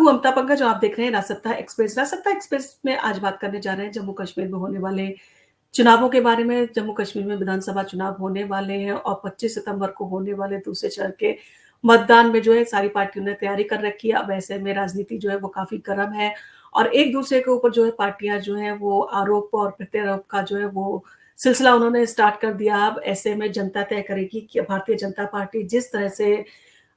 ममता पंकज जो आप देख रहे हैं रासत्ता एक्सप्रेस। रासत्ता एक्सप्रेस में आज बात करने जा रहे हैं जम्मू कश्मीर में होने वाले चुनावों के बारे में। जम्मू कश्मीर में विधानसभा चुनाव होने वाले हैं और 25 सितंबर को होने वाले दूसरे चरण के मतदान में जो है सारी पार्टियों ने तैयारी कर रखी है। अब ऐसे में राजनीति जो है वो काफ़ी गर्म है और एक-दूसरे के ऊपर जो है पार्टियाँ जो हैं वो आरोप और प्रत्यारोप का जो है वो सिलसिला उन्होंने स्टार्ट कर दिया। अब ऐसे में जनता तय करेगी कि भारतीय जनता पार्टी जिस तरह से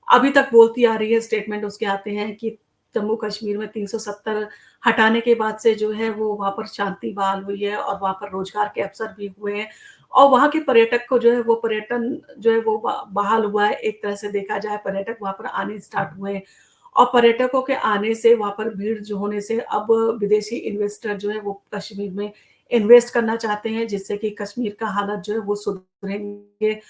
अभी तक बोलती आ रही है, स्टेटमेंट उसके आते हैं कि जम्मू कश्मीर में 370 हटाने के बाद से जो है वो वहाँ पर शांति बहाल हुई है और वहाँ पर रोजगार के अवसर भी हुए हैं और वहाँ के पर्यटक को जो है वो पर्यटन जो है वो बहाल हुआ है। एक तरह से देखा जाए पर्यटक वहाँ पर आने स्टार्ट हुए हैं और पर्यटकों के आने से वहाँ पर भीड़ जो होने से अब विदेशी इन्वेस्टर जो है वो कश्मीर में इन्वेस्ट करना चाहते हैं, जिससे कि कश्मीर का हालत जो है वो सुधरेंगे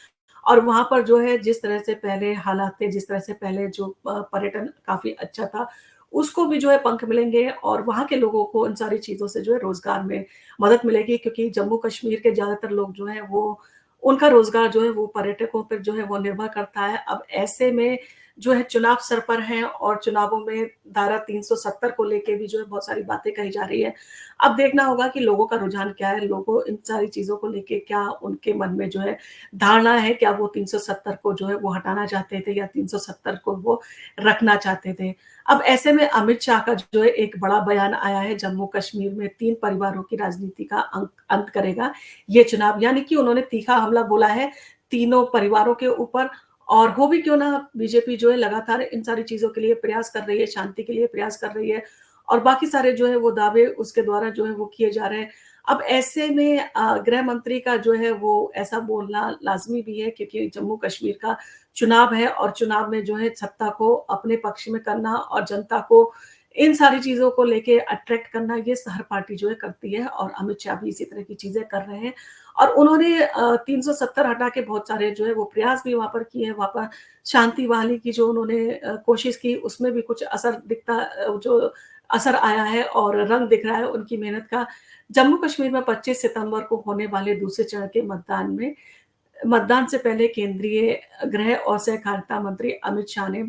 और वहाँ पर जो है जिस तरह से पहले हालात थे, जिस तरह से पहले जो पर्यटन काफ़ी अच्छा था, उसको भी जो है पंख मिलेंगे और वहाँ के लोगों को इन सारी चीज़ों से जो है रोज़गार में मदद मिलेगी, क्योंकि जम्मू कश्मीर के ज़्यादातर लोग जो हैं वो उनका रोज़गार जो है वो पर्यटकों पर जो है वो निर्भर करता है। अब ऐसे में जो है चुनाव सर पर हैं और चुनावों में धारा 370 को लेके भी जो है बहुत सारी बातें कही जा रही है। अब देखना होगा कि लोगों का रुझान क्या है, लोगों इन सारी चीज़ों को लेके क्या उनके मन में जो है धारणा है, क्या वो 370 को जो है वो हटाना चाहते थे या 370 को वो रखना चाहते थे। अब ऐसे में अमित शाह का जो है एक बड़ा बयान आया है, जम्मू कश्मीर में 3 परिवारों की राजनीति का अंत करेगा ये चुनाव, यानी कि उन्होंने तीखा हमला बोला है तीनों परिवारों के ऊपर। और हो भी क्यों ना, बीजेपी जो है लगातार इन सारी चीज़ों के लिए प्रयास कर रही है, शांति के लिए प्रयास कर रही है और बाकी सारे जो है वो दावे उसके द्वारा जो है वो किए जा रहे हैं। अब ऐसे में गृह मंत्री का जो है वो ऐसा बोलना लाज़मी भी है, क्योंकि जम्मू कश्मीर का चुनाव है और चुनाव में जो है सत्ता को अपने पक्ष में करना और जनता को इन सारी चीज़ों को लेके अट्रैक्ट करना, ये हर पार्टी जो है करती है और अमित शाह भी इसी तरह की चीज़ें कर रहे हैं। और उन्होंने 370 हटा के बहुत सारे जो है वो प्रयास भी वहाँ पर किए हैं, वहाँ पर शांति बहाली की जो उन्होंने कोशिश की, उसमें भी कुछ असर दिखता जो असर आया है और रंग दिख रहा है उनकी मेहनत का। जम्मू कश्मीर में 25 सितंबर को होने वाले दूसरे चरण के मतदान से पहले केंद्रीय गृह और सहकारिता मंत्री अमित शाह ने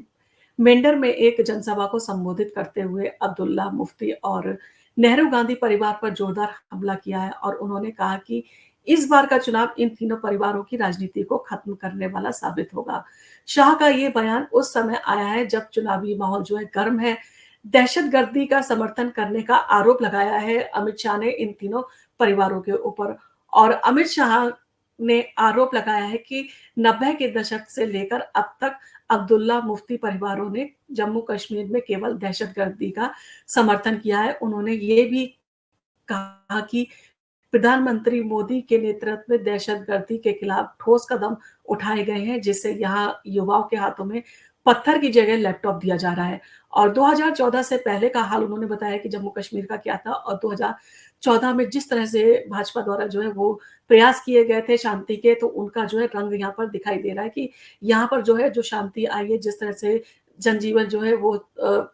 मेंढर में एक जनसभा को संबोधित करते हुए अब्दुल्ला मुफ्ती और नेहरू गांधी परिवार पर जोरदार हमला किया है और उन्होंने कहा कि इस बार का चुनाव इन तीनों परिवारों की राजनीति को खत्म करने वाला साबित होगा। शाह का ये बयान उस समय आया है जब चुनावी माहौल जो है गर्म है। दहशतगर्दी का समर्थन करने का आरोप लगाया है अमित शाह ने इन तीनों परिवारों के ऊपर और अमित शाह ने आरोप लगाया है कि 90 के दशक से लेकर अब तक अब्दुल्ला मुफ्ती परिवारों ने जम्मू कश्मीर में केवल दहशतगर्दी का समर्थन किया है। उन्होंने ये भी कहा कि प्रधानमंत्री मोदी के नेतृत्व में दहशतगर्दी के खिलाफ ठोस कदम उठाए गए हैं, जिससे यहाँ युवाओं के हाथों में पत्थर की जगह लैपटॉप दिया जा रहा है। और 2014 से पहले का हाल उन्होंने बताया कि जम्मू कश्मीर का क्या था और 2014 में जिस तरह से भाजपा द्वारा जो है वो प्रयास किए गए थे शांति के, तो उनका जो है रंग यहाँ पर दिखाई दे रहा है कि यहाँ पर जो है जो शांति आई है, जिस तरह से जनजीवन जो है वो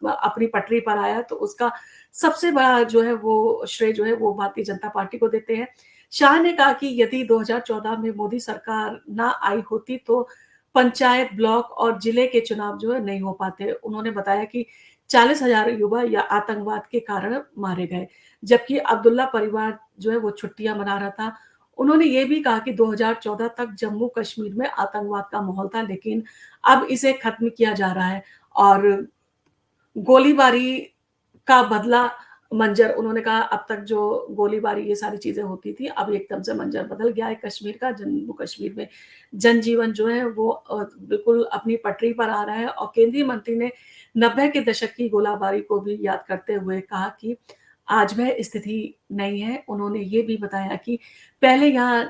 अपनी पटरी पर आया, तो उसका सबसे बड़ा जो है वो श्रेय जो है वो भारतीय जनता पार्टी को देते हैं। शाह ने कहा कि यदि 2014 में मोदी सरकार ना आई होती तो पंचायत, ब्लॉक और जिले के चुनाव जो है नहीं हो पाते। उन्होंने बताया कि 40,000 युवा या आतंकवाद के कारण मारे गए, जबकि अब्दुल्ला परिवार जो है वो छुट्टियाँ मना रहा था। उन्होंने ये भी कहा कि 2014 तक जम्मू कश्मीर में आतंकवाद का माहौल था, लेकिन अब इसे खत्म किया जा रहा है और गोलीबारी का बदला मंजर, उन्होंने कहा अब तक जो गोलीबारी ये सारी चीज़ें होती थी, अब एकदम से मंजर बदल गया है कश्मीर का। जम्मू कश्मीर में जनजीवन जो है वो बिल्कुल अपनी पटरी पर आ रहा है और केंद्रीय मंत्री ने 90 के दशक की गोलाबारी को भी याद करते हुए कहा कि आज वह स्थिति नहीं है। उन्होंने ये भी बताया कि पहले यहाँ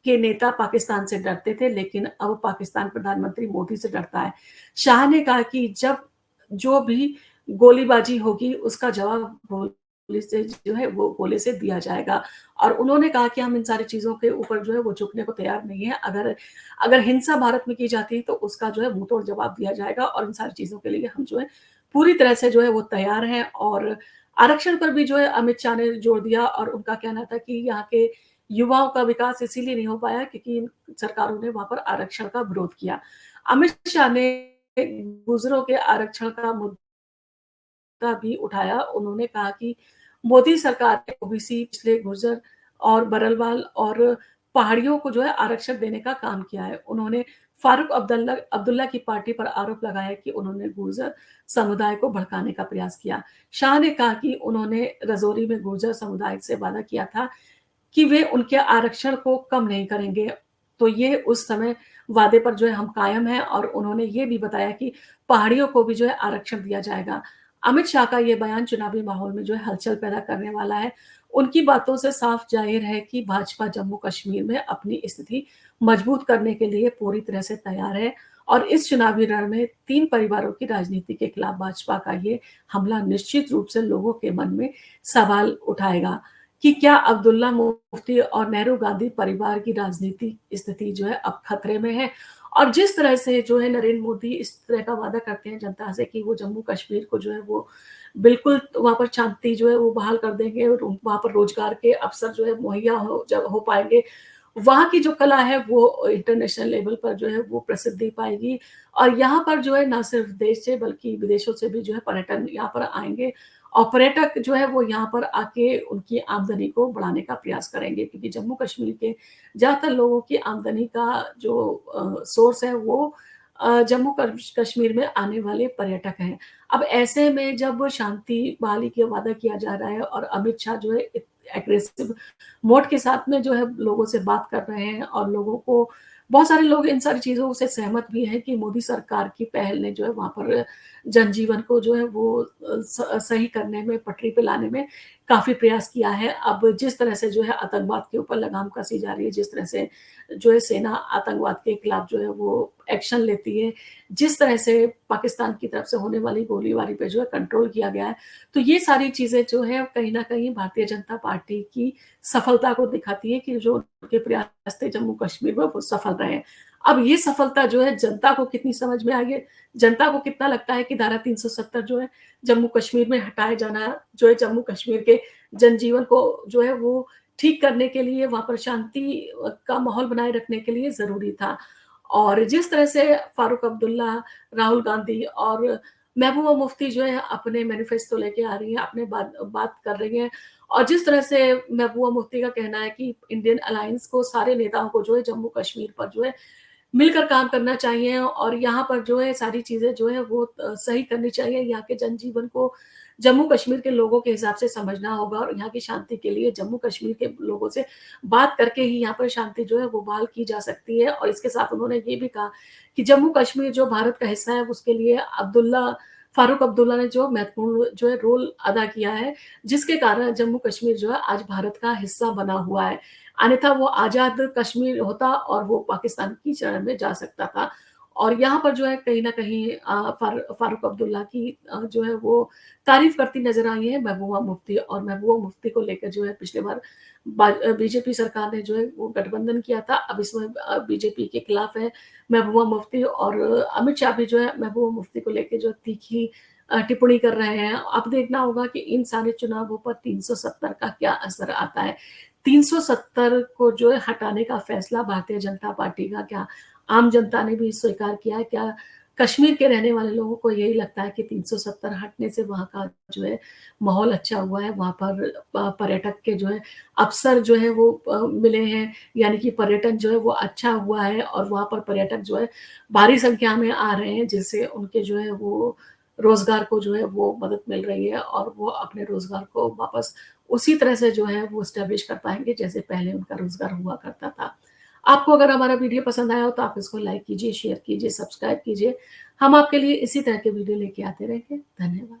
के नेता पाकिस्तान से डरते थे, लेकिन अब पाकिस्तान प्रधानमंत्री मोदी से डरता है। शाह ने कहा कि जब जो भी गोलीबाजी होगी उसका जवाब गोली से जो है वो गोले से दिया जाएगा और उन्होंने कहा कि हम इन सारी चीज़ों के ऊपर जो है वो झुकने को तैयार नहीं है। अगर अगर हिंसा भारत में की जाती है तो उसका जो है मुँहतोड़ जवाब दिया जाएगा और इन सारी चीज़ों के लिए हम जो है पूरी तरह से जो है वो तैयार हैं। और आरक्षण पर भी जो है अमित शाह ने जोर दिया और उनका कहना था कि यहाँ के युवाओं का विकास इसीलिए नहीं हो पाया क्योंकि इन सरकारों ने वहाँ पर आरक्षण का विरोध किया। अमित शाह ने गुर्जरों के आरक्षण का मुद्दा मुद्दा भी उठाया। उन्होंने कहा कि मोदी सरकार ने ओबीसी, पिछले गुर्जर और बरलवाल और पहाड़ियों को जो है आरक्षण देने का काम किया है। उन्होंने फारूक अब्दुल्ला की पार्टी पर आरोप लगाया कि उन्होंने गुर्जर समुदाय को भड़काने का प्रयास किया। शाह ने कहा कि उन्होंने रजौरी में गुर्जर समुदाय से वादा किया था कि वे उनके आरक्षण को कम नहीं करेंगे। तो ये उस समय वादे पर जो है हम कायम हैं और उन्होंने ये भी बताया कि पहाड़ियों को भी जो है आरक्षण दिया जाएगा। अमित शाह का ये बयान चुनावी माहौल में जो है हलचल पैदा करने वाला है। उनकी बातों से साफ ज़ाहिर है कि भाजपा जम्मू-कश्मीर में अपनी स्थिति मजबूत करने के लिए पूरी तरह से तैयार है और इस चुनावी रण में 3 परिवारों की राजनीति के खिलाफ भाजपा का ये हमला निश्चित रूप से लोगों के मन में सवाल उठाएगा कि क्या अब्दुल्ला मुफ्ती और नेहरू गांधी परिवार की राजनीतिक स्थिति जो है अब खतरे में है। और जिस तरह से जो है नरेंद्र मोदी इस तरह का वादा करते हैं जनता से कि वो जम्मू कश्मीर को जो है वो बिल्कुल वहाँ पर शांति जो है वो बहाल कर देंगे और वहाँ पर रोजगार के अवसर जो है मुहैया हो पाएंगे। वहाँ की जो कला है वो इंटरनेशनल लेवल पर जो है वो प्रसिद्धि पाएगी और यहाँ पर जो है ना सिर्फ देश से बल्कि विदेशों से भी जो है पर्यटन यहाँ पर आएँगे और पर्यटक जो है वो यहाँ पर आके उनकी आमदनी को बढ़ाने का प्रयास करेंगे क्योंकि जम्मू कश्मीर के ज़्यादातर लोगों की आमदनी का जो सोर्स है वो जम्मू कश्मीर में आने वाले पर्यटक हैं। अब ऐसे में जब शांति बहाली का वादा किया जा रहा है और अमित शाह जो है एग्रेसिव मोड के साथ में जो है लोगों से बात कर रहे हैं और लोगों को बहुत सारे लोग इन सारी चीज़ों से सहमत भी हैं कि मोदी सरकार की पहल ने जो है वहाँ पर जनजीवन को जो है वो सही करने में, पटरी पे लाने में काफ़ी प्रयास किया है। अब जिस तरह से जो है आतंकवाद के ऊपर लगाम कसी जा रही है, जिस तरह से जो है सेना आतंकवाद के खिलाफ जो है वो एक्शन लेती है, जिस तरह से पाकिस्तान की तरफ से होने वाली गोलीबारी पे जो है कंट्रोल किया गया है, तो ये सारी चीज़ें जो है कहीं न कहीं भारतीय जनता पार्टी की सफलता को दिखाती है कि जो उनके प्रयास थे जम्मू कश्मीर में वो सफल रहे हैं। अब ये सफलता जो है जनता को कितनी समझ में आई है, जनता को कितना लगता है कि धारा 370 जो है जम्मू कश्मीर में हटाए जाना जो है जम्मू कश्मीर के जनजीवन को जो है वो ठीक करने के लिए वहाँ पर शांति का माहौल बनाए रखने के लिए ज़रूरी था। और जिस तरह से फारूक अब्दुल्ला, राहुल गांधी और महबूबा मुफ्ती जो है अपने मैनिफेस्टो लेके आ रही हैं, अपने बात बात कर रही हैं और जिस तरह से महबूबा मुफ्ती का कहना है कि इंडियन अलायंस को सारे नेताओं को जो है जम्मू कश्मीर पर जो है मिलकर काम करना चाहिए और यहाँ पर जो है सारी चीज़ें जो है वो सही करनी चाहिए। यहाँ के जनजीवन को जम्मू कश्मीर के लोगों के हिसाब से समझना होगा और यहाँ की शांति के लिए जम्मू कश्मीर के लोगों से बात करके ही यहाँ पर शांति जो है वो बहाल की जा सकती है। और इसके साथ उन्होंने ये भी कहा कि जम्मू कश्मीर जो भारत का हिस्सा है उसके लिए फारूक अब्दुल्ला ने जो महत्वपूर्ण जो है रोल अदा किया है, जिसके कारण जम्मू कश्मीर जो है आज भारत का हिस्सा बना हुआ है। अन्यथा वो आज़ाद कश्मीर होता और वो पाकिस्तान की शरण में जा सकता था। और यहाँ पर जो है कहीं न कहीं फारूक अब्दुल्ला की जो है वो तारीफ़ करती नज़र आई है महबूबा मुफ्ती और महबूबा मुफ्ती को लेकर जो है पिछली बार बीजेपी सरकार ने जो है वो गठबंधन किया था। अब इसमें बीजेपी के खिलाफ है महबूबा मुफ्ती और अमित शाह भी जो है महबूबा मुफ्ती को लेके जो तीखी टिप्पणी कर रहे हैं। अब देखना होगा कि इन सारे चुनावों पर 370 का क्या असर आता है। 370 को जो है हटाने का फैसला भारतीय जनता पार्टी का क्या आम जनता ने भी स्वीकार किया है? क्या कश्मीर के रहने वाले लोगों को यही लगता है कि 370 हटने से वहाँ का जो है माहौल अच्छा हुआ है, वहाँ पर पर्यटक के जो है अवसर जो है वो मिले हैं, यानी कि पर्यटन जो है वो अच्छा हुआ है और वहाँ पर पर्यटक जो है भारी संख्या में आ रहे हैं, जिससे उनके जो है वो रोज़गार को जो है वो मदद मिल रही है और वो अपने रोज़गार को वापस उसी तरह से जो है वो एस्टेब्लिश कर पाएँगे जैसे पहले उनका रोज़गार हुआ करता था। आपको अगर हमारा वीडियो पसंद आया हो तो आप इसको लाइक कीजिए, शेयर कीजिए, सब्सक्राइब कीजिए। हम आपके लिए इसी तरह के वीडियो लेके आते रहेंगे। धन्यवाद।